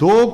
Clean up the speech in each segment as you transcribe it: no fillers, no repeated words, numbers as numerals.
2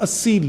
80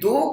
2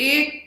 1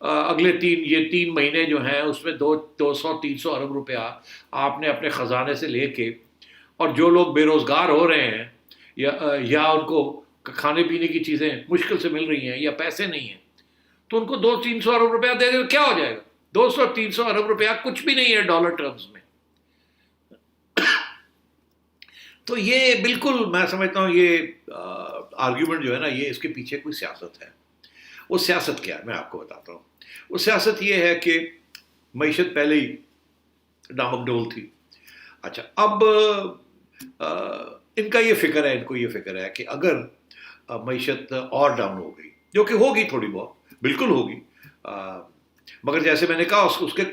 اگلے 3 مہینے جو ہیں اس میں 200-300 ارب روپیہ آپ نے اپنے خزانے سے لے کے، اور جو لوگ بے روزگار ہو رہے ہیں یا ان کو کھانے پینے کی چیزیں مشکل سے مل رہی ہیں یا پیسے نہیں ہیں، تو ان کو 200-300 ارب روپیہ دے دے تو کیا ہو جائے گا؟ 200-300 ارب روپیہ کچھ بھی نہیں ہے ڈالر ٹرمز میں. تو یہ بالکل میں سمجھتا ہوں یہ آرگیومنٹ جو ہے نا، یہ اس کے پیچھے کوئی سیاست ہے. وہ سیاست کیا ہے میں آپ کو بتاتا ہوں. وہ سیاست یہ ہے کہ معیشت پہلے ہی ڈامک ڈول تھی. اچھا، اب ان کا یہ فکر ہے، ان کو یہ فکر ہے کہ اگر معیشت اور ڈاؤن ہو گئی، جو کہ ہوگی تھوڑی بہت، بالکل ہوگی، مگر جیسے میں نے کہا اس کے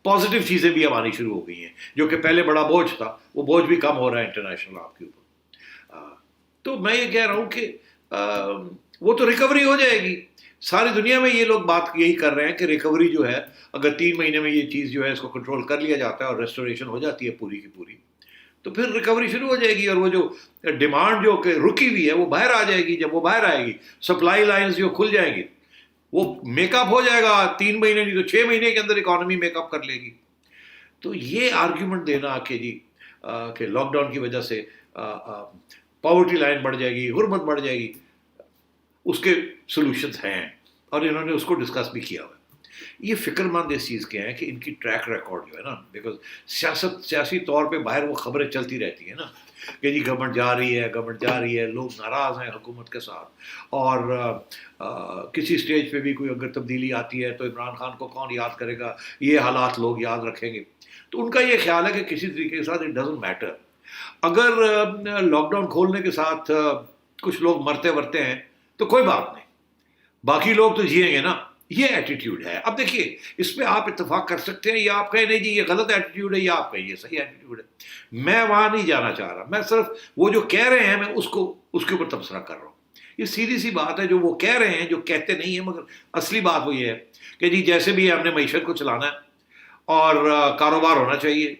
پازیٹیو چیزیں بھی اب آنی شروع ہو گئی ہیں، جو کہ پہلے بڑا بوجھ تھا، وہ بوجھ بھی کم ہو رہا ہے انٹرنیشنل آپ کے اوپر. تو میں یہ کہہ رہا ہوں کہ وہ تو ریکوری ہو جائے گی. ساری دنیا میں یہ لوگ بات یہی کر رہے ہیں کہ ریکوری جو ہے، اگر 3 مہینے میں یہ چیز جو ہے اس کو کنٹرول کر لیا جاتا ہے اور ریسٹوریشن ہو جاتی ہے پوری کی پوری، تو پھر ریکوری شروع ہو جائے گی. اور وہ جو ڈیمانڈ جو کہ رکی ہوئی ہے وہ باہر آ جائے گی. جب وہ باہر آئے گی، سپلائی لائنز جو کھل جائیں گی، وہ میک اپ ہو جائے گا. 3 مہینے نہیں تو 6 مہینے کے اندر اکانومی میک اپ کر لے گی. تو یہ آرگیومنٹ دینا کہ جی کہ لاک ڈاؤن کی وجہ سے پاورٹی لائن بڑھ جائے گی، غربت بڑھ جائے گی، اس کے سلوشنز ہیں اور انہوں نے اس کو ڈسکس بھی کیا ہوا ہے. یہ فکر مند اس چیز کے ہیں کہ ان کی ٹریک ریکارڈ جو ہے نا، بیکاز سیاسی طور پہ باہر وہ خبریں چلتی رہتی ہیں نا کہ جی گورنمنٹ جا رہی ہے، لوگ ناراض ہیں حکومت کے ساتھ، اور کسی سٹیج پہ بھی کوئی اگر تبدیلی آتی ہے تو عمران خان کو کون یاد کرے گا، یہ حالات لوگ یاد رکھیں گے. تو ان کا یہ خیال ہے کہ کسی طریقے کے ساتھ اٹ ڈزنٹ میٹر. اگر لاک ڈاؤن کھولنے کے ساتھ کچھ لوگ مرتے ورتے ہیں تو کوئی بات نہیں، باقی لوگ تو جئیں گے نا. یہ ایٹیٹیوڈ ہے. اب دیکھیے، اس پہ آپ اتفاق کر سکتے ہیں یا آپ کہیں نہیں جی یہ غلط ایٹیٹیوڈ ہے، یا آپ کہیں یہ صحیح ایٹیٹیوڈ ہے. میں وہاں نہیں جانا چاہ رہا. میں صرف وہ جو کہہ رہے ہیں میں اس کے اوپر تبصرہ کر رہا ہوں. یہ سیدھی سی بات ہے، جو وہ کہہ رہے ہیں، جو کہتے نہیں ہیں، مگر اصلی بات وہ یہ ہے کہ جی جیسے بھی ہم نے معیشت کو چلانا ہے اور کاروبار ہونا چاہیے،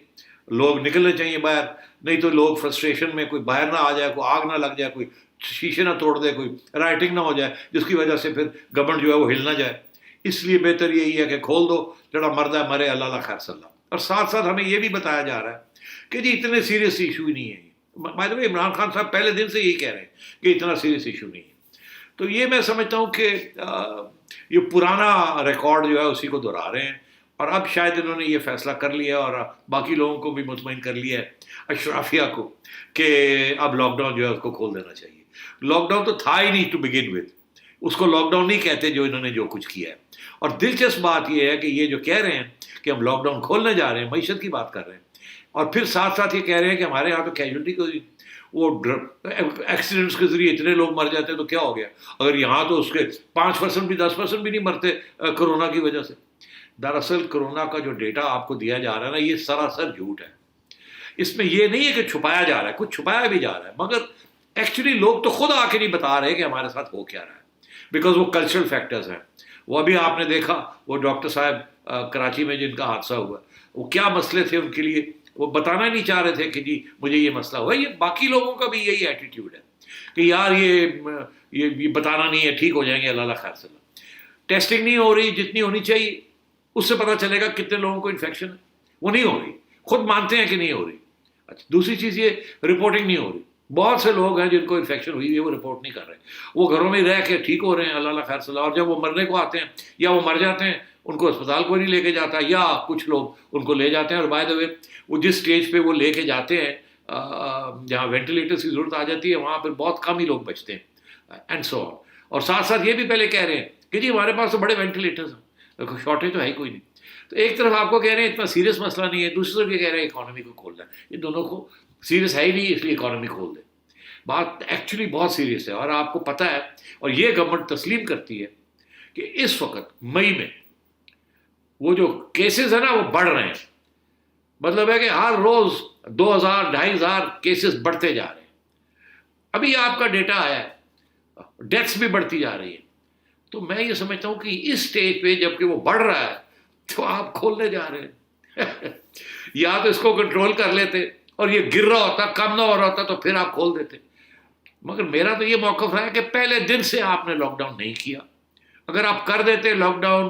لوگ نکلنے چاہیے باہر، نہیں تو لوگ فرسٹریشن میں کوئی باہر نہ آ جائے، کوئی آگ نہ لگ جائے، کوئی شیشے نہ توڑ دے، کوئی رائٹنگ نہ ہو جائے جس کی وجہ سے پھر گورنمنٹ جو ہے وہ ہل نہ جائے. اس لیے بہتر یہی ہے کہ کھول دو، جڑا مرد ہے مرے، اللہ اللہ خیر صلی اللہ. اور ساتھ ساتھ ہمیں یہ بھی بتایا جا رہا ہے کہ جی اتنے سیریس ایشو ہی نہیں ہے. بائی دا وے عمران خان صاحب پہلے دن سے یہی کہہ رہے ہیں کہ اتنا سیریس ایشو نہیں ہے. تو یہ میں سمجھتا ہوں کہ یہ پرانا ریکارڈ جو ہے اسی کو دہرا رہے ہیں. اور اب شاید انہوں نے یہ فیصلہ کر لیا اور باقی لوگوں کو بھی مطمئن کر لیا ہے، اشرافیہ کو، کہ اب لاک ڈاؤن جو ہے اس کو کھول دینا چاہیے. لاک ڈاؤن تو تھا ہی نہیں ٹو بگن ود، اس کو لاک ڈاؤن نہیں کہتے جو انہوں نے جو کچھ کیا ہے. اور دلچسپ بات یہ ہے کہ یہ جو کہہ رہے ہیں کہ ہم لاک ڈاؤن کھولنے جا رہے ہیں، معیشت کی بات کر رہے ہیں، اور پھر ساتھ ساتھ یہ کہہ رہے ہیں کہ ہمارے یہاں تو کیجولٹی کو وہ ایکسیڈنٹس کے ذریعے اتنے لوگ مر جاتے ہیں تو کیا ہو گیا، اگر یہاں تو اس کے 5% بھی 10% بھی نہیں مرتے کرونا کی وجہ سے. دراصل کرونا کا جو ڈیٹا آپ کو دیا جا رہا ہے نا، یہ سراسر جھوٹ ہے. اس میں یہ نہیں ہے کہ چھپایا جا رہا ہے، کچھ چھپایا بھی جا رہا ہے، مگر ایکچولی لوگ تو خود آ کے نہیں بتا رہے کہ ہمارے ساتھ ہو کیا رہا ہے، بیکاز وہ کلچرل فیکٹرز ہیں. وہ ابھی آپ نے دیکھا وہ ڈاکٹر صاحب کراچی میں جن کا حادثہ ہوا، وہ کیا مسئلے تھے ان کے لیے، وہ بتانا نہیں چاہ رہے تھے کہ جی مجھے یہ مسئلہ ہوا. یہ باقی لوگوں کا بھی یہی ایٹیٹیوڈ ہے کہ یار یہ بتانا نہیں ہے، ٹھیک ہو جائیں گے، اللہ اللہ خیر صلی اللہ. ٹیسٹنگ نہیں ہو رہی جتنی ہونی چاہیے، اس سے پتہ چلے گا کتنے لوگوں کو انفیکشن ہے. وہ نہیں ہو رہی، خود مانتے ہیں کہ نہیں ہو رہی. اچھا، دوسری چیز یہ رپورٹنگ نہیں ہو رہی. بہت سے لوگ ہیں جن کو انفیکشن ہوئی ہے، وہ رپورٹ نہیں کر رہے، وہ گھروں میں رہ کے ٹھیک ہو رہے ہیں، اللہ اللہ خیر صلی اللہ. اور جب وہ مرنے کو آتے ہیں یا وہ مر جاتے ہیں، ان کو اسپتال کوئی نہیں لے کے جاتا، یا کچھ لوگ ان کو لے جاتے ہیں. اور بائی دا وے وہ جس سٹیج پہ وہ لے کے جاتے ہیں جہاں وینٹیلیٹرز کی ضرورت آ جاتی ہے، وہاں پہ بہت کم ہی لوگ بچتے ہیں، اینڈ سو آن. اور ساتھ ساتھ یہ بھی پہلے کہہ رہے ہیں کہ جی ہمارے پاس تو بڑے وینٹیلیٹرز ہیں، شارٹیج تو ہے ہی کوئی نہیں. تو ایک طرف آپ کو کہہ رہے ہیں اتنا سیریس مسئلہ نہیں ہے، دوسری طرف یہ کہہ رہے ہیں اکانومی کو کھولنا ہے. یہ دونوں کو سیریس ہے ہی نہیں، اس لیے اکانومی کھول دیں. بات ایکچولی بہت سیریس ہے، اور آپ کو پتہ ہے، اور یہ گورنمنٹ تسلیم کرتی ہے کہ اس وقت مئی میں وہ جو کیسز ہیں نا وہ بڑھ رہے ہیں. مطلب ہے کہ ہر روز 2000-2500 کیسز بڑھتے جا رہے ہیں. ابھی آپ کا ڈیٹا آیا ہے، ڈیتھس بھی بڑھتی جا رہی ہیں. تو میں یہ سمجھتا ہوں کہ اس سٹیج پہ جب کہ وہ بڑھ رہا ہے تو آپ کھولنے جا رہے ہیں. یا تو اس کو کنٹرول کر لیتے اور یہ گر رہا ہوتا، کم نہ ہو رہا ہوتا، تو پھر آپ کھول دیتے. مگر میرا تو یہ موقف رہا ہے کہ پہلے دن سے آپ نے لاک ڈاؤن نہیں کیا. اگر آپ کر دیتے لاک ڈاؤن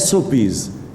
SOPs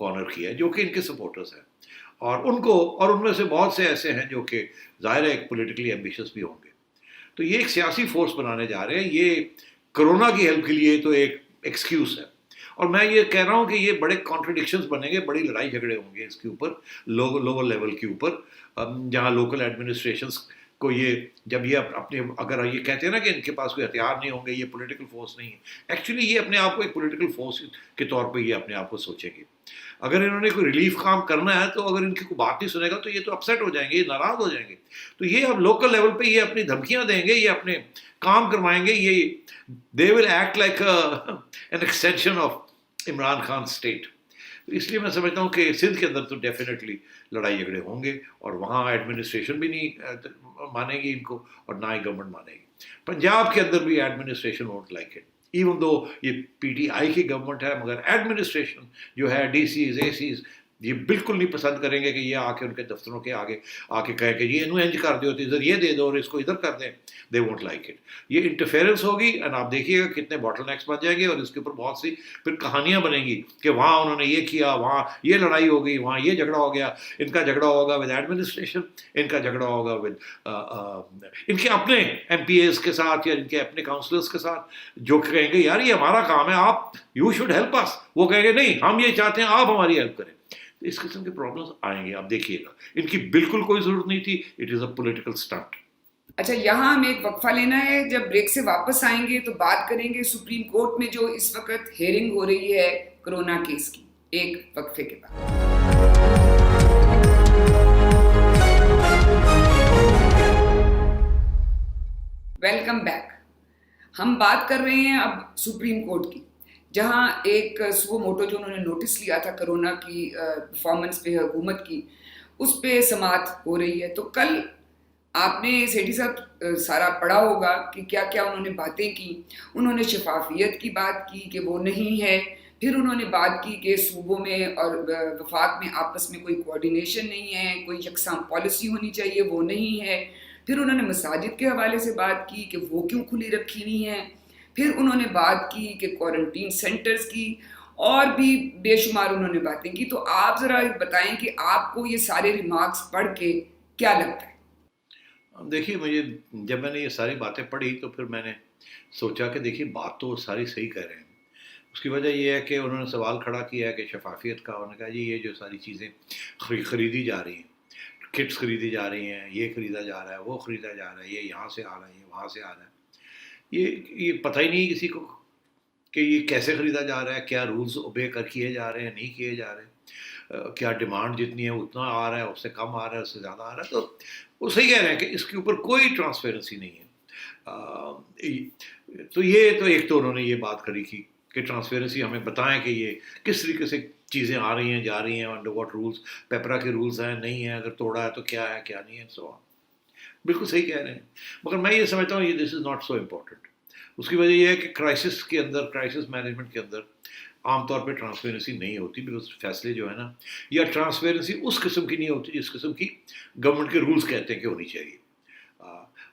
کارنر کیا ہے جو کہ ان کے سپورٹرز ہیں، اور ان میں سے بہت سے ایسے ہیں جو کہ ظاہر ہے ایک پولیٹیکلی ایمبیشس بھی ہوں گے. تو یہ ایک سیاسی فورس بنانے جا رہے ہیں. یہ کرونا کی ہیلپ کے لیے تو ایک ایکسکیوز ہے، اور میں یہ کہہ رہا ہوں کہ یہ بڑے کانٹرڈکشنز بنیں گے، بڑی لڑائی جھگڑے ہوں گے اس کے اوپر، لوور لیول کے اوپر، جہاں لوکل ایڈمنسٹریشنز کو جب یہ اپنے اگر یہ کہتے ہیں نا کہ ان کے پاس کوئی ہتھیار نہیں ہوں گے، یہ پولیٹیکل فورس نہیں ہے، ایکچولی یہ اپنے آپ کو ایک پولیٹیکل فورس کے طور پہ یہ اپنے آپ کو سوچیں گے. اگر انہوں نے کوئی ریلیف کام کرنا ہے تو اگر ان کی کوئی بات نہیں سنے گا تو یہ تو اپسیٹ ہو جائیں گے، یہ ناراض ہو جائیں گے. تو یہ اب لوکل لیول پہ یہ اپنی دھمکیاں دیں گے، یہ اپنے کام کروائیں گے، یہ they will act like an extension of Imran Khan state. اس لیے میں سمجھتا ہوں کہ سندھ کے اندر تو ڈیفینیٹلی لڑائی جھگڑے ہوں گے، اور وہاں ایڈمنسٹریشن بھی نہیں مانے گی ان کو، اور نہ ہی گورنمنٹ مانے گی. پنجاب کے اندر بھی administration won't like it, even though یہ پی ٹی آئی کی گورنمنٹ ہے، مگر ایڈمنسٹریشن جو ہے ڈی سیز اے سیز یہ بالکل نہیں پسند کریں گے کہ یہ آ کے ان کے دفتروں کے آگے آ کے کہے کہ یہ انہوں انج کر دو، ادھر یہ دے دو اور اس کو ادھر کر دیں. دے وونٹ لائک اٹ. یہ انٹرفیئرنس ہوگی، اور آپ دیکھیے گا کتنے باٹل نیکس بن جائیں گے، اور اس کے اوپر بہت سی پھر کہانیاں بنیں گی کہ وہاں انہوں نے یہ کیا، وہاں یہ لڑائی ہو گئی، وہاں یہ جھگڑا ہو گیا. ان کا جھگڑا ہوگا ود ایڈمنسٹریشن، ان کا جھگڑا ہوگا ود ان کے اپنے ایم پی ایز کے ساتھ یا ان کے اپنے کاؤنسلرس کے ساتھ، جو کہیں گے یار یہ ہمارا کام ہے، آپ یو شوڈ ہیلپ اس. وہ کہیں گے نہیں ہم یہ چاہتے ہیں آپ ہماری ہیلپ کریں. اس قسم کے پرابلمس آئیں گے، آپ دیکھیے گا. ان کی بالکل کوئی ضرورت نہیں تھی، it is a political stunt. اچھا، یہاں ہمیں ایک وقفہ لینا ہے. جب بریک سے واپس آئیں گے تو بات کریں گے سپریم کورٹ میں جو اس وقت ہیئرنگ ہو رہی ہے کرونا کیس کی. ایک وقفے کے بعد ویلکم بیک. ہم بات کر رہے ہیں اب سپریم کورٹ کی، جہاں ایک سو موٹو جو انہوں نے نوٹس لیا تھا کرونا کی پرفارمنس پہ حکومت کی، اس پہ سماعت ہو رہی ہے. تو کل آپ نے سیٹھی صاحب سارا پڑھا ہوگا کہ کیا کیا انہوں نے باتیں کی. انہوں نے شفافیت کی بات کی کہ وہ نہیں ہے، پھر انہوں نے بات کی کہ صوبوں میں اور وفاق میں آپس میں کوئی کوآرڈینیشن نہیں ہے، کوئی یکساں پالیسی ہونی چاہیے، وہ نہیں ہے. پھر انہوں نے مساجد کے حوالے سے بات کی کہ وہ کیوں کھلی رکھی ہوئی ہیں. پھر انہوں نے بات کی کہ کوارنٹین سینٹرز کی، اور بھی بے شمار انہوں نے باتیں کی. تو آپ ذرا بتائیں کہ آپ کو یہ سارے ریمارکس پڑھ کے کیا لگتا ہے؟ دیکھیے، مجھے جب میں نے یہ ساری باتیں پڑھی تو پھر میں نے سوچا کہ دیکھیے بات تو ساری صحیح کہہ رہے ہیں. اس کی وجہ یہ ہے کہ انہوں نے سوال کھڑا کیا ہے کہ شفافیت کا. انہوں نے کہا جی یہ جو ساری چیزیں خریدی جا رہی ہیں، کٹس خریدی جا رہی ہیں، یہ خریدا جا رہا ہے، وہ خریدا جا رہا ہے، یہ یہاں سے آ رہا ہے، یہ وہاں سے آ رہا ہے، یہ پتہ ہی نہیں کسی کو کہ یہ کیسے خریدا جا رہا ہے، کیا رولز اوبے کر کیے جا رہے ہیں، نہیں کیے جا رہے، کیا ڈیمانڈ جتنی ہے اتنا آ رہا ہے، اس سے کم آ رہا ہے، اس سے زیادہ آ رہا ہے. تو وہ صحیح کہہ رہے ہیں کہ اس کے اوپر کوئی ٹرانسپیرنسی نہیں ہے. تو یہ تو ایک تو انہوں نے یہ بات کری کی کہ ٹرانسپیرنسی ہمیں بتائیں کہ یہ کس طریقے سے چیزیں آ رہی ہیں جا رہی ہیں، انڈر واٹ رولز، پیپرا کے رولز ہیں نہیں ہیں، اگر توڑا ہے تو کیا ہے کیا نہیں ہے، سو بالکل صحیح کہہ رہے ہیں. مگر میں یہ سمجھتا ہوں یہ دس از ناٹ سو امپورٹنٹ. اس کی وجہ یہ ہے کہ کرائسس کے اندر، کرائسس مینجمنٹ کے اندر عام طور پہ ٹرانسپیرنسی نہیں ہوتی، بیکاز فیصلے جو ہے نا، یا ٹرانسپیرنسی اس قسم کی نہیں ہوتی جس قسم کی گورنمنٹ کے رولز کہتے ہیں کہ ہونی چاہیے.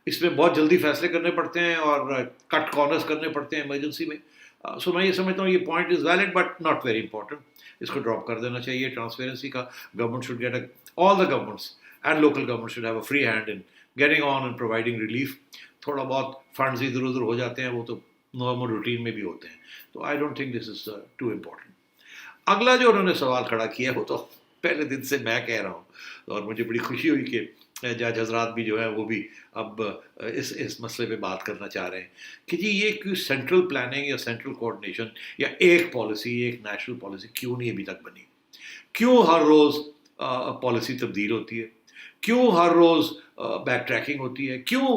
اس میں بہت جلدی فیصلے کرنے پڑتے ہیں اور کٹ کارنرز کرنے پڑتے ہیں ایمرجنسی میں. سو میں یہ سمجھتا ہوں یہ point is valid but not very important. اس کو ڈراپ کر دینا چاہیے. ٹرانسپیرنسی کا government should get all the governments and local government should have a free hand in getting on and providing relief. تھوڑا بہت فنڈز ادھر ادھر ہو جاتے ہیں، وہ تو نارمل روٹین میں بھی ہوتے ہیں. تو I don't think this is two important. اگلا جو انہوں نے سوال کھڑا کیا وہ تو پہلے دن سے میں کہہ رہا ہوں، اور مجھے بڑی خوشی ہوئی کہ جج حضرات بھی جو ہیں وہ بھی اب اس مسئلے پہ بات کرنا چاہ رہے ہیں کہ جی یہ کوئی سینٹرل پلاننگ یا سینٹرل کوآرڈینیشن یا ایک پالیسی، ایک نیشنل پالیسی کیوں نہیں ابھی تک بنی؟ کیوں ہر روز پالیسی تبدیل ہوتی ہے؟ کیوں ہر روز بیک ٹریکنگ ہوتی ہے؟ کیوں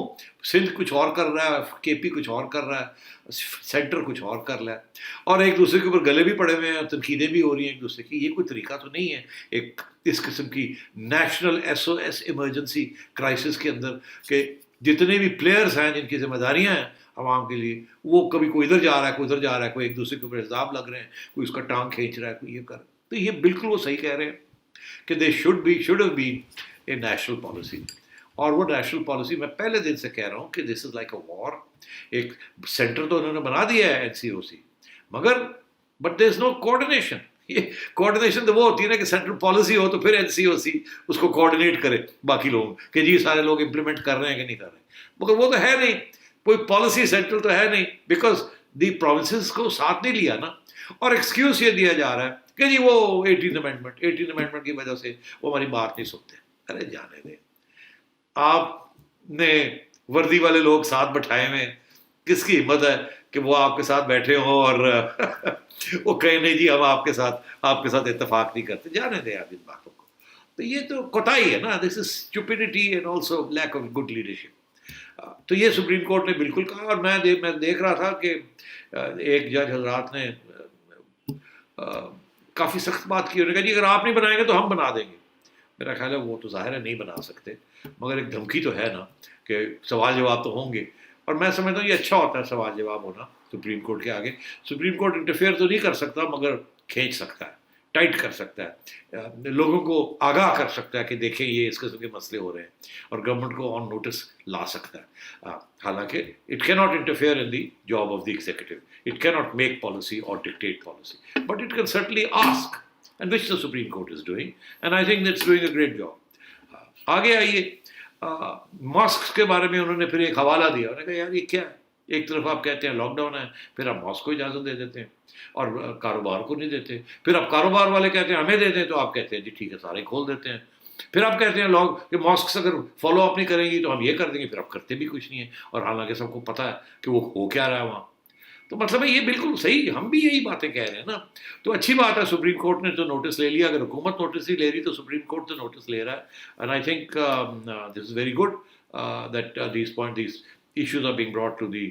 سندھ کچھ اور کر رہا ہے، کے پی کچھ اور کر رہا ہے، سینٹر کچھ اور کر رہا ہے، اور ایک دوسرے کے اوپر گلے بھی پڑے ہوئے ہیں، تنقیدیں بھی ہو رہی ہیں ایک دوسرے کی؟ یہ کوئی طریقہ تو نہیں ہے ایک اس قسم کی national S O S emergency crisis کے اندر کہ جتنے بھی پلیئرز ہیں جن کی ذمہ داریاں ہیں عوام کے لیے، وہ کبھی کوئی ادھر جا رہا ہے، کوئی ادھر جا رہا ہے، کوئی ایک دوسرے کے اوپر الزام لگ رہے ہیں، کوئی اس کا ٹانگ کھینچ رہا ہے، کوئی یہ کر. تو یہ بالکل وہ صحیح کہہ رہے ہیں کہ they should have been a national policy. اور وہ نیشنل پالیسی میں پہلے دن سے کہہ رہا ہوں کہ دس از لائک اے وار. ایک سینٹر تو انہوں نے بنا دیا ہے NCOC، مگر but there is no coordination. یہ کوآرڈینیشن تو وہ ہوتی ہے نا کہ سینٹرل پالیسی ہو تو پھر NCOC اس کو کوآرڈینیٹ کرے باقی لوگوں کہ جی سارے لوگ امپلیمنٹ کر رہے ہیں کہ نہیں کر رہے ہیں، مگر وہ تو ہے نہیں، کوئی پالیسی سینٹرل تو ہے نہیں، بیکاز دی پروونسز کو ساتھ نہیں لیا نا، اور ایکسکیوز یہ دیا جا رہا ہے کہ جی وہ 18th امینڈمنٹ کی وجہ سے وہ ہماری بات نہیں سنتے. ارے جانے دیں، آپ نے وردی والے لوگ ساتھ بٹھائے ہوئے، کس کی ہمت ہے کہ وہ آپ کے ساتھ بیٹھے ہوں اور وہ کہیں نہیں جی ہم آپ کے ساتھ اتفاق نہیں کرتے. جانے دیں آپ ان باتوں کو، تو یہ تو کوتاہی ہے نا، this is stupidity and also lack of good leadership. تو یہ سپریم کورٹ نے بالکل کہا، اور میں دیکھ رہا تھا کہ ایک جج حضرات نے کافی سخت بات کی، انہوں نے کہا جی اگر آپ نہیں بنائیں گے تو ہم بنا دیں گے. میرا خیال ہے وہ تو ظاہر ہے نہیں بنا سکتے، مگر ایک دھمکی تو ہے نا کہ سوال جواب تو ہوں گے، اور میں سمجھتا ہوں یہ اچھا ہوتا ہے سوال جواب ہونا سپریم کورٹ کے آگے. سپریم کورٹ انٹرفیئر تو نہیں کر سکتا مگر کھینچ سکتا ہے، ٹائٹ کر سکتا ہے، لوگوں کو آگاہ کر سکتا ہے کہ دیکھیں یہ اس قسم کے مسئلے ہو رہے ہیں، اور گورنمنٹ کو آن نوٹس لا سکتا ہے. حالانکہ اٹ کی not interfere in the job of the executive, it کی ناٹ میک پالیسی اور dictate policy, but it can certainly ask, and which the supreme court is doing, and I think that's doing a great job. آگے آئیے، mask کے بارے میں انہوں نے پھر ایک حوالہ دیا، انہوں نے کہا یار یہ کیا ہے، ایک طرف آپ کہتے ہیں لاک ڈاؤن ہے، پھر آپ ماسک کو اجازت دے دیتے ہیں اور کاروبار کو نہیں دیتے، پھر آپ کاروبار والے کہتے ہیں ہمیں دے دیں تو آپ کہتے ہیں جی ٹھیک ہے سارے کھول دیتے ہیں، پھر آپ کہتے ہیں لوگ کہ ماسک اگر فالو اپ نہیں کریں گی تو ہم یہ کر دیں گے، پھر آپ کرتے بھی کچھ نہیں ہے، اور حالانکہ سب کو پتہ ہے کہ وہ ہو کیا رہا ہے وہاں. تو مطلب ہے یہ بالکل صحیح، ہم بھی یہی باتیں کہہ رہے ہیں نا. تو اچھی بات ہے سپریم کورٹ نے تو نوٹس لے لیا، اگر حکومت نوٹس نہیں لے رہی تو سپریم کورٹ تو نوٹس لے رہا ہے. And I think this is very good that these issues are being brought to the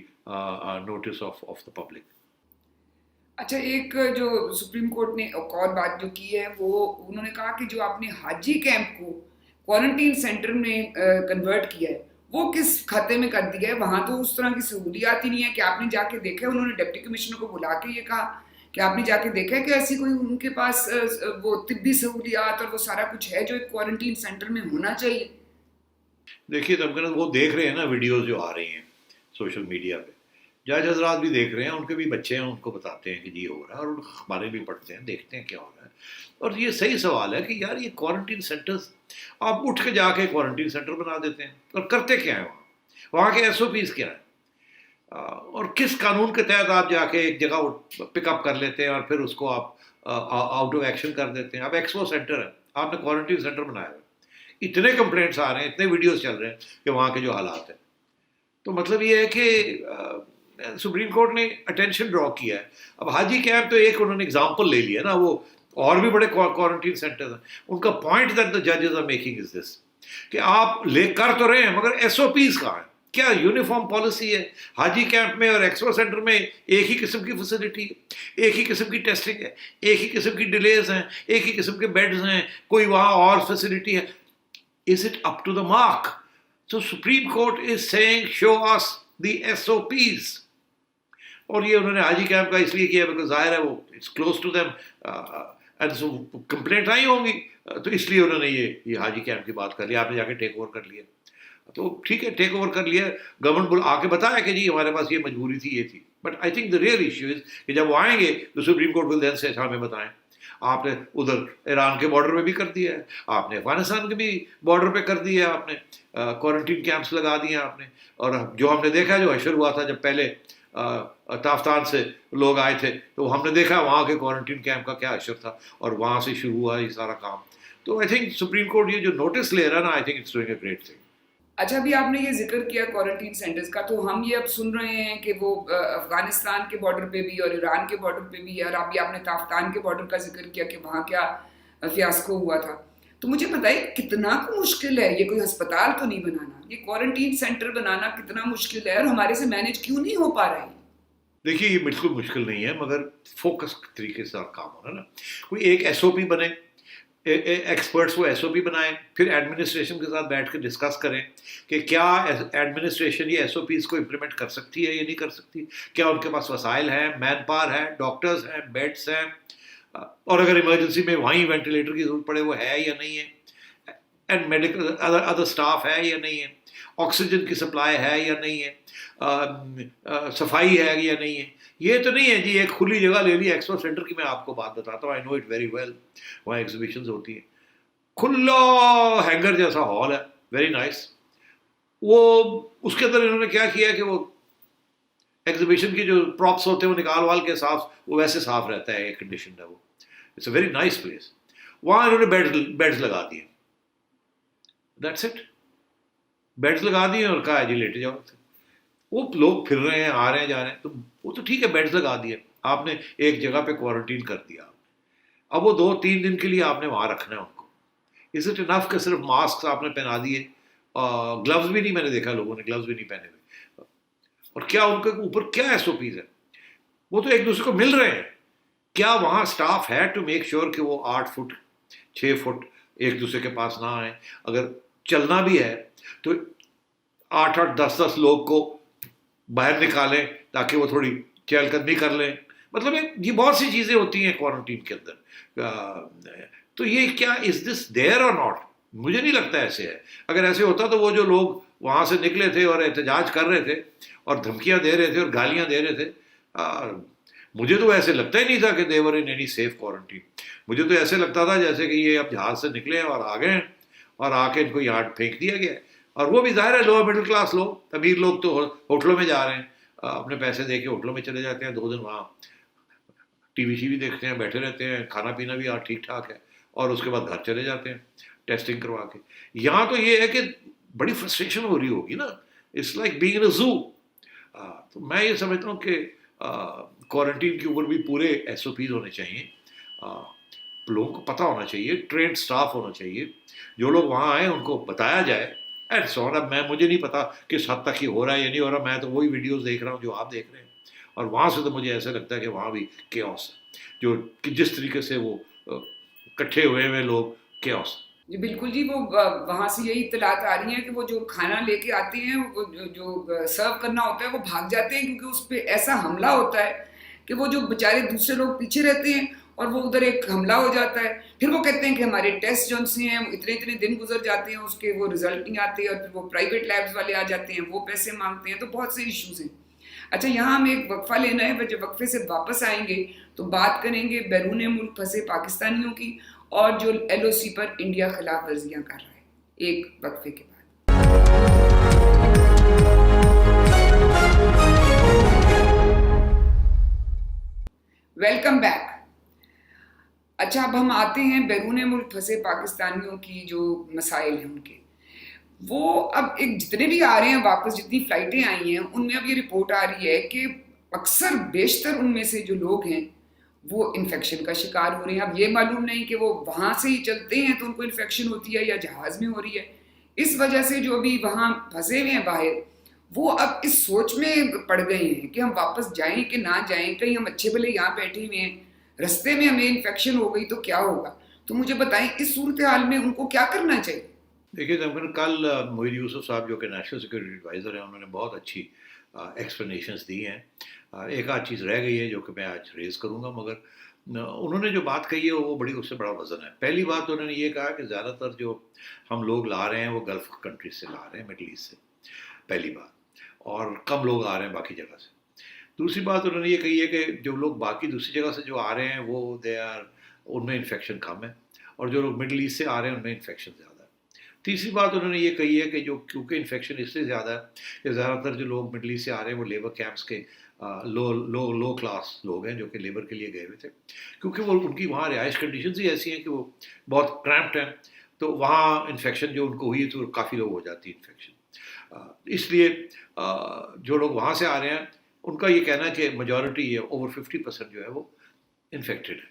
notice of the public. اچھا، ایک جو سپریم کورٹ نے ایک اور بات جو کی ہے وہ انہوں نے کہا کہ جو آپ نے حاجی کیمپ کو کوارنٹین سینٹر میں کنورٹ کیا ہے وہ کس کھاتے میں کر دیا ہے، وہاں تو اس طرح کی سہولیات ہی نہیں ہے کہ آپ نے جا کے دیکھا ہے. انہوں نے ڈپٹی کمشنر کو بلا کے یہ کہا کہ آپ نے جا کے دیکھا ہے کہ ایسی کوئی ان کے پاس وہ طبی سہولیات اور وہ سارا کچھ ہے جو ایک کوارنٹین سینٹر میں ہونا چاہیے. دیکھیے تب وہ دیکھ رہے ہیں نا ویڈیوز جو آ رہی ہیں سوشل میڈیا پہ، جج حضرات بھی دیکھ رہے ہیں، ان کے بھی بچے ہیں، ان کو بتاتے ہیں کہ جی ہو رہا ہے، اور ان اخباریں بھی پڑھتے ہیں، دیکھتے ہیں کیا ہو رہا ہے. اور یہ صحیح سوال ہے کہ یار یہ کوارنٹین سینٹرز آپ اٹھ کے جا کے کوارنٹین سینٹر بنا دیتے ہیں، اور کرتے کیا ہیں وہاں کے SOPs کیا ہیں، اور کس قانون کے تحت آپ جا کے ایک جگہ پک اپ کر لیتے ہیں اور پھر اس کو آپ آؤٹ آف ایکشن کر دیتے ہیں. اب ایکسپو سینٹر ہے، آپ نے کوارنٹین سینٹر بنایا ہے، اتنے کمپلینٹس آ رہے ہیں، اتنے ویڈیوز چل رہے ہیں کہ وہاں کے جو حالات ہیں. تو مطلب یہ ہے کہ سپریم کورٹ نے اٹینشن ڈرا کیا ہے. اب حاجی کیمپ تو ایک انہوں نے اگزامپل لے لیا نا، وہ اور بھی بڑے کوارنٹین سینٹرز ہیں. ان کا پوائنٹ دیٹ دا ججز آر میکنگ از دس کہ آپ لے کر تو رہے ہیں مگر SOPs کہاں ہیں، کیا یونیفارم پالیسی ہے؟ حاجی کیمپ میں اور ایکسپو سینٹر میں ایک ہی قسم کی فیسلٹی ہے، ایک ہی قسم کی ٹیسٹنگ ہے، ایک ہی قسم کی ڈیلیز ہیں، ایک ہی قسم کے بیڈز ہیں، کوئی وہاں اور فیسلٹی ہے. Is it up to the mark? So Supreme Court is saying show us the SOPs. اور یہ انہوں نے حاجی کیمپ کا اس لیے کیا because ظاہر ہے وہ it's close to them and so complaint آئی ہوں گی، تو اس لیے انہوں نے یہ حاجی کیمپ کی بات کر لی. آپ نے جا کے ٹیک اوور کر لیا تو ٹھیک ہے، ٹیک اوور کر لیا، گورنمنٹ آ کے بتایا کہ جی ہمارے پاس یہ مجبوری تھی، یہ تھی. But I think the real issue is کہ جب وہ آئیں گے تو سپریم کورٹ ول دین سے ہمیں بتائیں. آپ نے ادھر ایران کے بارڈر پہ بھی کر دیا ہے، آپ نے افغانستان کے بھی بارڈر پہ کر دیا ہے، آپ نے کوارنٹین کیمپس لگا دیے ہیں آپ نے. اور جو ہم نے دیکھا جو حشر ہوا تھا جب پہلے تافتان سے لوگ آئے تھے تو ہم نے دیکھا وہاں کے کوارنٹین کیمپ کا کیا حشر تھا، اور وہاں سے شروع ہوا یہ سارا کام. تو آئی تھنک سپریم کورٹ یہ جو نوٹس لے رہا ہے نا، I think it's doing a great thing. اچھا، ابھی آپ نے یہ ذکر کیا کوارنٹین سینٹرز کا، تو ہم یہ اب سن رہے ہیں کہ وہ افغانستان کے بارڈر پہ بھی اور ایران کے بارڈر پہ بھی، اور ابھی آپ نے تافتان کے بارڈر کا ذکر کیا کہ وہاں کیا فیاسکو ہوا تھا. تو مجھے بتائیے کتنا مشکل ہے، یہ کوئی ہسپتال تو نہیں بنانا، یہ کوارنٹین سینٹر بنانا کتنا مشکل ہے، اور ہمارے سے مینیج کیوں نہیں ہو پا رہا ہے؟ دیکھیے یہ بالکل مشکل نہیں ہے، مگر فوکس طریقے سے کام ہونا نا. کوئی ایک SOP بنے، ایکسپرٹس وہ SOP بنائیں، پھر ایڈمنسٹریشن کے ساتھ بیٹھ کے ڈسکس کریں کہ کیا ایڈمنسٹریشن یہ SOPs کو امپلیمنٹ کر سکتی ہے یا نہیں کر سکتی، کیا ان کے پاس وسائل ہیں، مین پاور ہے، ڈاکٹرز ہیں، بیڈس ہیں، اور اگر ایمرجنسی میں وہیں وینٹیلیٹر کی ضرورت پڑے وہ ہے یا نہیں ہے، اینڈ میڈیکل ادر اسٹاف ہے یا نہیں ہے. آکسیجن کی سپلائی ہے یا نہیں ہے, صفائی ہے یا نہیں ہے. یہ تو نہیں ہے جی ایک کھلی جگہ لے لی. ایکسپو سینٹر کی میں آپ کو بات بتاتا ہوں, آئی نو اٹ ویری ویل. وہاں ایگزیبیشنز ہوتی ہیں, کھلا ہینگر جیسا ہال ہے, ویری نائس. وہ اس کے اندر انہوں نے کیا کیا کہ وہ ایگزیبیشن کی جو پراپس ہوتے ہیں وہ نکال وال کے صاف, وہ ویسے صاف رہتا ہے, ایئر کنڈیشنڈ ہے وہ. It's a very nice place. وہاں انہوں نے بیڈز لگا دیے, دیٹس اٹ. بیڈز لگا دیے اور کہا جی لیٹ جاؤ. وہ لوگ پھر رہے ہیں, آ رہے ہیں, جا رہے ہیں, تو وہ تو ٹھیک ہے, بیڈز لگا دیے آپ نے, ایک جگہ پہ کوارنٹین کر دیا آپ نے. اب وہ 2-3 دن کے لیے آپ نے وہاں رکھنا ہے ان کو. از اٹ انف کہ صرف ماسک آپ نے پہنا دیے, گلوز بھی نہیں, میں نے دیکھا لوگوں نے گلوز بھی نہیں پہنے ہوئے. اور کیا ان کے اوپر کیا ایس او پیز ہے؟ وہ تو ایک دوسرے کو مل رہے ہیں. کیا وہاں اسٹاف ہے ٹو میک شیور کہ وہ 8 فٹ 6 فٹ ایک دوسرے کے پاس نہ آئیں؟ اگر چلنا بھی ہے تو 8-8 10-10 لوگ کو باہر نکالیں تاکہ وہ تھوڑی چہل قدمی کر لیں. مطلب یہ بہت سی چیزیں ہوتی ہیں کوارنٹین کے اندر. تو یہ کیا از دس دیئر اور ناٹ؟ مجھے نہیں لگتا ایسے ہے. اگر ایسے ہوتا تو وہ جو لوگ وہاں سے نکلے تھے اور احتجاج کر رہے تھے اور دھمکیاں دے رہے تھے اور گالیاں دے رہے تھے, مجھے تو ایسے لگتا ہی نہیں تھا کہ they were in any safe quarantine. مجھے تو ایسے لگتا تھا جیسے کہ یہ اب جہاز سے نکلے اور آ گئے ہیں اور آ کے ان کو یہاں پھینک دیا گیا ہے. اور وہ بھی ظاہر ہے لوور مڈل کلاس لوگ, امیر لوگ تو ہوٹلوں میں جا رہے ہیں, اپنے پیسے دے کے ہوٹلوں میں چلے جاتے ہیں, 2 دن وہاں ٹی وی دیکھتے ہیں, بیٹھے رہتے ہیں, کھانا پینا بھی ٹھیک ٹھاک ہے, اور اس کے بعد گھر چلے جاتے ہیں ٹیسٹنگ کروا کے. یہاں تو یہ ہے کہ بڑی فرسٹریشن ہو رہی ہوگی نا, اٹس لائک بینگ ان اے زو. تو میں یہ سمجھتا ہوں کہ کوارنٹین کے اوپر بھی پورے ایس او پیز ہونے چاہیے, لوگوں کو پتہ ہونا چاہیے, ٹرینڈ سٹاف ہونا چاہیے, جو لوگ وہاں آئیں ان کو بتایا جائے. اینڈ سو اب مجھے نہیں پتا کس حد تک یہ ہو رہا ہے یا نہیں ہو رہا, میں تو وہی ویڈیوز دیکھ رہا ہوں جو آپ دیکھ رہے ہیں, اور وہاں سے تو مجھے ایسا لگتا ہے کہ وہاں بھی کیوس ہے, جو جس طریقے سے وہ اکٹھے ہوئے لوگ کیوس. جی بالکل جی, وہ وہاں سے یہی اطلاعات آ رہی ہیں کہ وہ جو کھانا لے کے آتے ہیں, وہ جو سرو کرنا ہوتا ہے وہ بھاگ جاتے ہیں, کیونکہ اس پہ ایسا حملہ ہوتا ہے کہ وہ جو بیچارے دوسرے لوگ پیچھے رہتے ہیں اور وہ ادھر ایک حملہ ہو جاتا ہے. پھر وہ کہتے ہیں کہ ہمارے ٹیسٹ جو سے ہیں اتنے دن گزر جاتے ہیں, اس کے وہ رزلٹ نہیں آتے, اور پھر وہ پرائیویٹ لیبس والے آ جاتے ہیں, وہ پیسے مانگتے ہیں. تو بہت سے ایشوز ہیں. اچھا, یہاں ہمیں ایک وقفہ لینا ہے, جب وقفے سے واپس آئیں گے تو بات کریں گے بیرون ملک پھنسے پاکستانیوں کی, اور جو ایل او سی پر انڈیا خلاف ورزیاں کر رہا ہے, ایک وقفے کے بعد. Welcome back. اچھا, اب ہم آتے ہیں بیرون ملک پھنسے پاکستانیوں کی جو مسائل ہیں ان کے. وہ اب ایک جتنے بھی آ رہے ہیں واپس, جتنی فلائٹیں آئی ہیں ان میں اب یہ رپورٹ آ رہی ہے کہ اکثر بیشتر ان میں سے جو لوگ ہیں وہ انفیکشن کا شکار ہو رہے ہیں. اب یہ معلوم نہیں کہ وہ وہاں سے ہی چلتے ہیں تو ان کو انفیکشن ہوتی ہے یا جہاز میں ہو رہی ہے. اس وجہ سے جو بھی وہاں پھنسے ہوئے ہیں باہر, وہ اب اس سوچ میں پڑ گئے ہیں کہ ہم واپس جائیں کہ نہ جائیں. کہیں ہم اچھے بھلے یہاں بیٹھے ہوئے ہیں, رستے میں ہمیں انفیکشن ہو گئی تو کیا ہوگا؟ تو مجھے بتائیں اس صورتحال میں ان کو کیا کرنا چاہیے؟ دیکھیے, کل محی یوسف صاحب جو کہ نیشنل سیکورٹی ایڈوائزر ہیں, انہوں نے بہت اچھی ایکسپلینیشنز دی ہیں. ایک آدھ چیز رہ گئی ہے جو کہ میں آج ریز کروں گا, مگر انہوں نے جو بات کہی ہے وہ بڑی, اس سے بڑا وزن ہے. پہلی بات تو انہوں نے یہ کہا کہ زیادہ تر جو ہم لوگ لا رہے ہیں وہ گلف کنٹریز سے لا رہے ہیں, مڈل ایسٹ سے, پہلی بات, اور کم لوگ آ رہے ہیں باقی جگہ سے. دوسری بات انہوں نے یہ کہی ہے کہ جو لوگ باقی دوسری جگہ سے جو آ رہے ہیں وہ ان میں انفیکشن کم ہے, اور جو لوگ مڈل ایسٹ سے آ رہے ہیں ان میں انفیکشن زیادہ ہے. تیسری بات انہوں نے یہ کہی ہے کہ جو کیونکہ انفیکشن اس سے زیادہ ہے کہ زیادہ تر جو لوگ مڈل ایسٹ سے آ رہے ہیں وہ لیبر کیمپس کے لو کلاس لوگ ہیں جو کہ لیبر کے لیے گئے ہوئے تھے, کیونکہ وہ ان کی وہاں رہائش کنڈیشنز ہی ایسی ہیں کہ وہ بہت کریمپڈ ہیں, تو وہاں انفیکشن جو ان کو ہوئی تو کافی لوگ ہو جاتی ہے انفیکشن. اس لیے جو لوگ وہاں سے آ رہے ہیں ان کا یہ کہنا ہے کہ میجورٹی ہے, اوور 50% جو ہے وہ انفیکٹڈ ہے,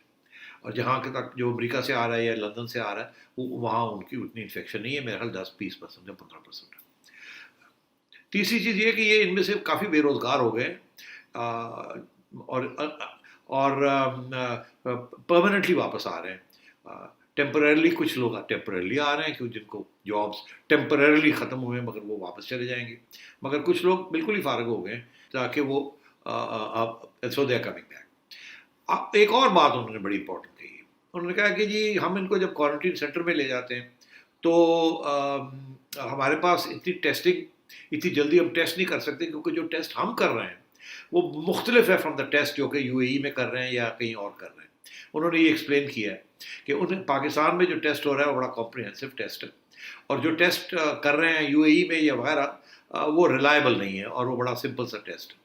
اور جہاں کے تک جو امریکہ سے آ رہا ہے یا لندن سے آ رہا ہے وہاں ان کی اتنی انفیکشن نہیں ہے, میرے خیال 10-20% یا 15%. تیسری چیز یہ کہ یہ ان میں سے کافی بے روزگار ہو گئے اور پرماننٹلی واپس آ رہے ہیں. ٹیمپررلی کچھ لوگ ٹیمپررلی آ رہے ہیں کہ جن کو جابس ٹیمپررلی ختم ہوئے مگر وہ واپس چلے جائیں گے, مگر کچھ لوگ بالکل ہی فارغ ہو گئے ہیں تاکہ وہ سو دے آر کمنگ بیک. ایک اور بات انہوں نے بڑی امپورٹنٹ کہی ہے, انہوں نے کہا کہ جی ہم ان کو جب کوارنٹین سینٹر میں لے جاتے ہیں تو ہمارے پاس اتنی ٹیسٹنگ اتنی جلدی ہم ٹیسٹ نہیں کر سکتے، کیونکہ جو ٹیسٹ ہم کر رہے ہیں وہ مختلف ہے فرام دا ٹیسٹ جو کہ UAE میں کر رہے ہیں یا کہیں اور کر رہے ہیں. انہوں نے یہ ایکسپلین کیا ہے کہ انہیں پاکستان میں جو ٹیسٹ ہو رہا ہے وہ بڑا کمپریہنسو ٹیسٹ ہے، اور جو ٹیسٹ کر رہے ہیں UAE میں یا وغیرہ وہ ریلائبل نہیں ہے، اور وہ بڑا سمپل سا ٹیسٹ ہے.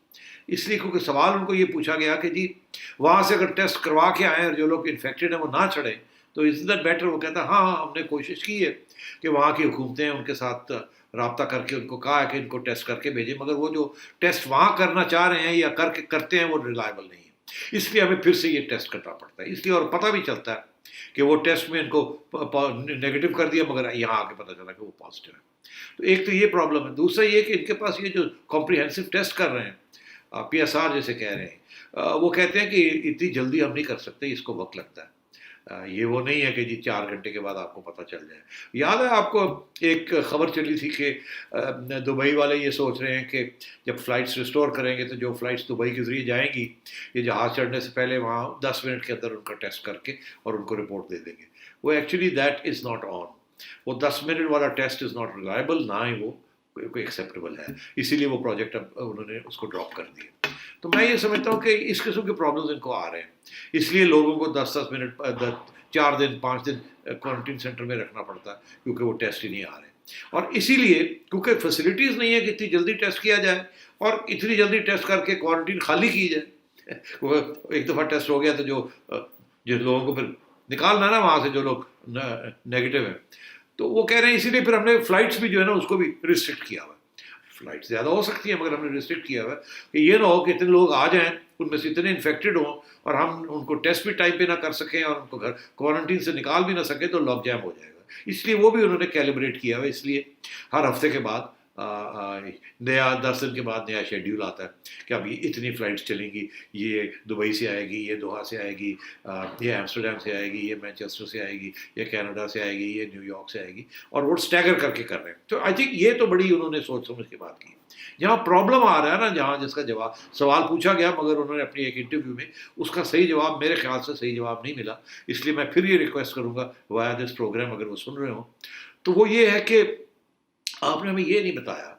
اس لیے کیونکہ سوال ان کو یہ پوچھا گیا کہ جی وہاں سے اگر ٹیسٹ کروا کے آئیں اور جو لوگ انفیکٹڈ ہیں وہ نہ چڑھیں تو از دیٹ بیٹر. وہ کہتا ہے ہاں ہم نے کوشش کی ہے کہ وہاں کی حکومتیں ان کے ساتھ رابطہ کر کے ان کو کہا ہے کہ ان کو ٹیسٹ کر کے بھیجیں، مگر وہ جو ٹیسٹ وہاں کرنا چاہ رہے ہیں یا کرتے ہیں وہ ریلائبل نہیں ہے. اس لیے ہمیں پھر سے یہ ٹیسٹ کرنا پڑتا ہے. اس لیے اور پتہ بھی چلتا ہے کہ وہ ٹیسٹ میں ان کو نیگیٹو کر دیا مگر یہاں آ کے پتہ چلا کہ وہ پازیٹیو ہے. تو ایک تو یہ پرابلم ہے. دوسرا یہ کہ ان کے پاس یہ جو کمپریہنسو ٹیسٹ کر رہے ہیں PSR جیسے کہہ رہے ہیں، وہ کہتے ہیں کہ اتنی جلدی ہم نہیں کر سکتے، اس کو وقت لگتا ہے. یہ وہ نہیں ہے کہ جی 4 گھنٹے کے بعد آپ کو پتہ چل جائے. یاد ہے آپ کو ایک خبر چلی تھی کہ دبئی والے یہ سوچ رہے ہیں کہ جب فلائٹس ریسٹور کریں گے تو جو فلائٹس دبئی کے ذریعے جائیں گی یہ جہاز چڑھنے سے پہلے وہاں 10 منٹ کے اندر ان کا ٹیسٹ کر کے اور ان کو رپورٹ دے دیں گے. وہ actually that is not on. وہ 10 منٹ والا ٹیسٹ از ناٹ ریلائبل، نہ ہی وہ کوئی ایکسیپٹیبل ہے. اسی لیے وہ پروجیکٹ اب انہوں نے اس کو ڈراپ کر دیا. تو میں یہ سمجھتا ہوں کہ اس قسم کے پرابلمز ان کو آ رہے ہیں، اس لیے لوگوں کو 10 منٹ 4 دن 5 دن کوارنٹین سینٹر میں رکھنا پڑتا ہے کیونکہ وہ ٹیسٹ ہی نہیں آ رہے. اور اسی لیے کیونکہ فیسلٹیز نہیں ہے کہ اتنی جلدی ٹیسٹ کیا جائے اور اتنی جلدی ٹیسٹ کر کے کوارنٹین خالی کی جائے. ایک دفعہ ٹیسٹ ہو گیا تو جو لوگوں کو پھر نکالنا نا وہاں سے جو لوگ نیگیٹو ہیں، تو وہ کہہ رہے ہیں اسی لیے پھر ہم نے فلائٹس بھی جو ہے نا اس کو بھی ریسٹرکٹ کیا ہوا ہے. فلائٹ زیادہ ہو سکتی ہیں مگر ہم نے ریسٹرکٹ کیا ہوا ہے کہ یہ نہ ہو کہ اتنے لوگ آ جائیں ان میں سے اتنے انفیکٹڈ ہوں اور ہم ان کو ٹیسٹ بھی ٹائم پہ نہ کر سکیں اور ان کو گھر کوارنٹین سے نکال بھی نہ سکیں تو لاک جام ہو جائے گا. اس لیے وہ بھی انہوں نے کیلیبریٹ کیا ہوا ہے. اس لیے ہر ہفتے کے بعد نیا 10 دن کے بعد نیا شیڈیول آتا ہے کہ اب یہ اتنی فلائٹس چلیں گی، یہ دبئی سے آئے گی، یہ دوحہ سے آئے گی، یہ ایمسٹرڈیم سے آئے گی، یہ مینچسٹر سے آئے گی، یہ کینیڈا سے آئے گی، یہ نیو یارک سے آئے گی، اور وہ اسٹیگر کر کے کر رہے ہیں. تو آئی تھنک یہ تو بڑی انہوں نے سوچ سمجھ کے بات کی. جہاں پرابلم آ رہا ہے نا، جہاں جس کا سوال پوچھا گیا مگر انہوں نے اپنی ایک انٹرویو میں اس کا صحیح جواب میرے خیال سے صحیح جواب نہیں ملا. اس لیے میں پھر یہ ریکویسٹ کروں گا وایا دس پروگرام اگر وہ سن رہے ہوں تو وہ یہ ہے کہ آپ نے ہمیں یہ نہیں بتایا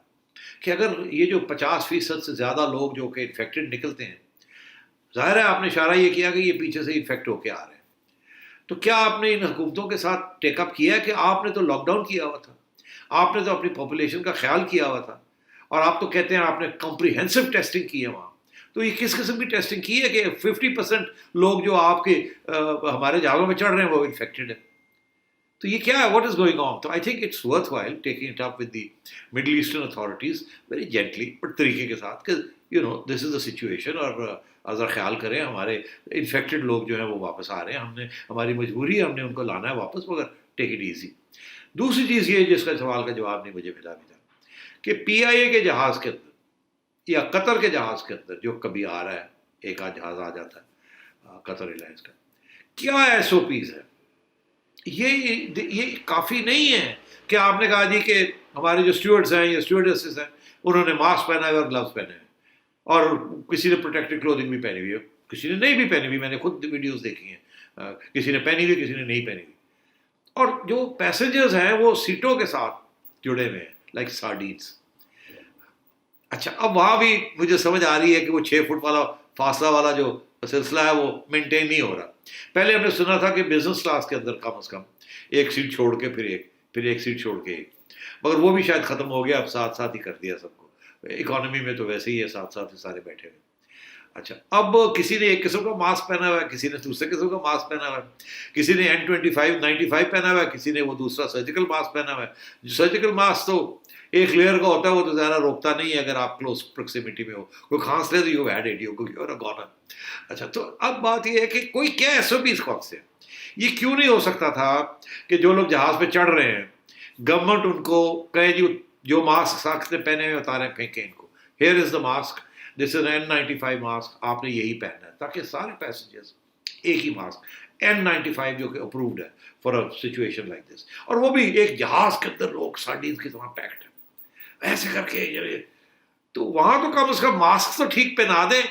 کہ اگر یہ جو 50% سے زیادہ لوگ جو کہ انفیکٹڈ نکلتے ہیں، ظاہر ہے آپ نے اشارہ یہ کیا کہ یہ پیچھے سے انفیکٹ ہو کے آ رہے ہیں، تو کیا آپ نے ان حکومتوں کے ساتھ ٹیک اپ کیا ہے کہ آپ نے تو لاک ڈاؤن کیا ہوا تھا، آپ نے تو اپنی پاپولیشن کا خیال کیا ہوا تھا، اور آپ تو کہتے ہیں آپ نے کمپریہنسو ٹیسٹنگ کی ہے وہاں. تو یہ کس قسم کی ٹیسٹنگ کی ہے کہ 50% لوگ جو آپ کے ہمارے جہازوں میں چڑھ رہے ہیں وہ انفیکٹڈ ہیں؟ تو یہ کیا ہے؟ What is going on? تو I think it's worth while taking it up with the Middle Eastern authorities very gently but طریقے کے ساتھ کہ دس از دا سچویشن، اور ذرا خیال کریں ہمارے انفیکٹڈ لوگ جو ہیں وہ واپس آ رہے ہیں، ہم نے ہماری مجبوری ہے، ہم نے ان کو لانا ہے واپس، مگر ٹیک اٹ ایزی. دوسری چیز یہ جس کا سوال کا جواب نہیں مجھے ملا بھی تھا کہ PIA کے جہاز کے اندر یا قطر کے جہاز کے اندر جو کبھی آ رہا ہے، ایک آدھ جہاز آ جاتا ہے قطر ایئرلائنس کا، کیا SOPs ہے؟ یہ کافی نہیں ہے کہ آپ نے کہا جی کہ ہمارے جو اسٹیورڈز ہیں یا اسٹیورڈیسز ہیں انہوں نے ماسک پہنا ہے اور گلوز پہنے ہیں، اور کسی نے پروٹیکٹڈ کلوتھنگ بھی پہنی ہوئی ہے، کسی نے نہیں بھی پہنی ہوئی. میں نے خود ویڈیوز دیکھی ہیں، کسی نے پہنی ہوئی کسی نے نہیں پہنی ہوئی. اور جو پیسنجرز ہیں وہ سیٹوں کے ساتھ جڑے ہوئے ہیں لائک سارڈینس. اچھا اب وہاں بھی مجھے سمجھ آ رہی ہے کہ وہ 6 فٹ والا فاصلہ والا جو سلسلہ ہے وہ مینٹین نہیں ہو رہا. پہلے ہم نے سنا تھا کہ بزنس کلاس کے اندر کم از کم ایک سیٹ چھوڑ کے پھر ایک سیٹ چھوڑ کے ایک، مگر وہ بھی شاید ختم ہو گیا، اب ساتھ ساتھ ہی کر دیا سب کو. اکانومی میں تو ویسے ہی ہے، ساتھ ساتھ ہی سارے بیٹھے ہوئے. اچھا اب کسی نے ایک قسم کا ماسک پہنا ہوا ہے، کسی نے دوسرے قسم کا ماسک پہنا ہوا ہے، کسی نے N95 پہنا ہوا ہے، کسی نے وہ دوسرا سرجیکل ماسک پہنا ہوا ہے. جو سرجیکل ماسک تو ایک لیئر کا ہوتا ہے، وہ تو زیادہ روکتا نہیں ہے اگر آپ کلوز پروکسیمیٹی میں ہو. کوئی کھانس لے تو you had it, you gone. اچھا تو اب بات یہ ہے کہ کوئی کیا SOPs کون سے؟ یہ کیوں نہیں ہو سکتا تھا کہ جو لوگ جہاز پہ چڑھ رہے ہیں گورنمنٹ ان کو کہے جی جو ماسک ساکھ نے پہنے ہوئے اتارے پھینکیں ان کو، here is the mask, this is N95 mask, آپ نے یہی پہننا ہے، تاکہ سارے پیسنجرز ایک ہی ماسک N95 جو کہ اپرووڈ ہے for a situation like this. اور وہ بھی ایک جہاز کے اندر لوگ سارڈینز کی طرح پیکڈ ہیں ایسے کر کے. تو وہاں تو کم از کم ماسک تو ٹھیک پہنا دیں،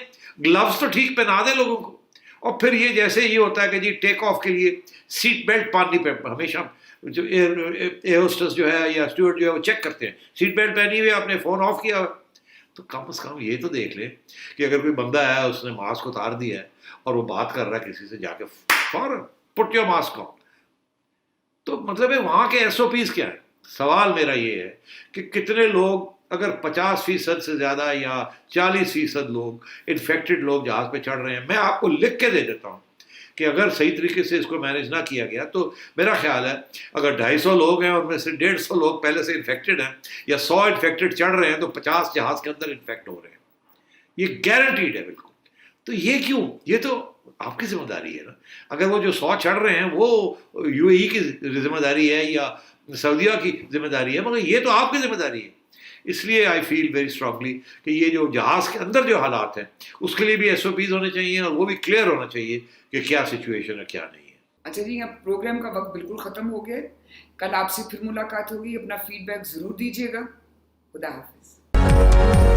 گلوز تو ٹھیک پہنا دیں لوگوں کو. اور پھر یہ جیسے یہ ہوتا ہے کہ جی ٹیک آف کے لیے سیٹ بیلٹ باندھنی پہ ہمیشہ جو ایئر ہوسٹس جو ہے یا اسٹیورڈ جو ہے وہ چیک کرتے ہیں سیٹ بیلٹ پہنی ہوئی آپ نے فون آف کیا ہوا، تو کم از کم یہ تو دیکھ لیں کہ اگر کوئی بندہ ہے اس نے ماسک اتار دیا ہے اور وہ بات کر رہا ہے کسی سے، جا کے فوراً پٹ یور ماسک آن. تو مطلب ہے وہاں کے ایس او پیز کیا ہے؟ سوال میرا یہ ہے کہ کتنے لوگ، اگر 50% سے زیادہ یا 40% لوگ انفیکٹڈ لوگ جہاز پہ چڑھ رہے ہیں، میں آپ کو لکھ کے دے دیتا ہوں کہ اگر صحیح طریقے سے اس کو مینیج نہ کیا گیا تو میرا خیال ہے اگر 250 لوگ ہیں اور میں سے 150 لوگ پہلے سے انفیکٹڈ ہیں یا 100 انفیکٹڈ چڑھ رہے ہیں تو 50 جہاز کے اندر انفیکٹ ہو رہے ہیں. یہ گارنٹیڈ ہے بالکل. تو یہ کیوں؟ یہ تو آپ کی ذمہ داری ہے نا. اگر وہ جو 100 چڑھ رہے ہیں وہ یو اے ای کی ذمہ داری ہے یا سعودیہ کی ذمہ داری ہے، مگر یہ تو آپ کی ذمہ داری ہے. اس لیے آئی فیل ویری اسٹرانگلی کہ یہ جو جہاز کے اندر جو حالات ہیں اس کے لیے بھی ایس او پیز ہونے چاہیے اور وہ بھی کلیئر ہونا چاہیے کہ کیا سچویشن ہے کیا نہیں ہے. اچھا جی، اب پروگرام کا وقت بالکل ختم ہو گیا. کل آپ سے پھر ملاقات ہوگی. اپنا فیڈ بیک ضرور دیجیے گا. خدا حافظ.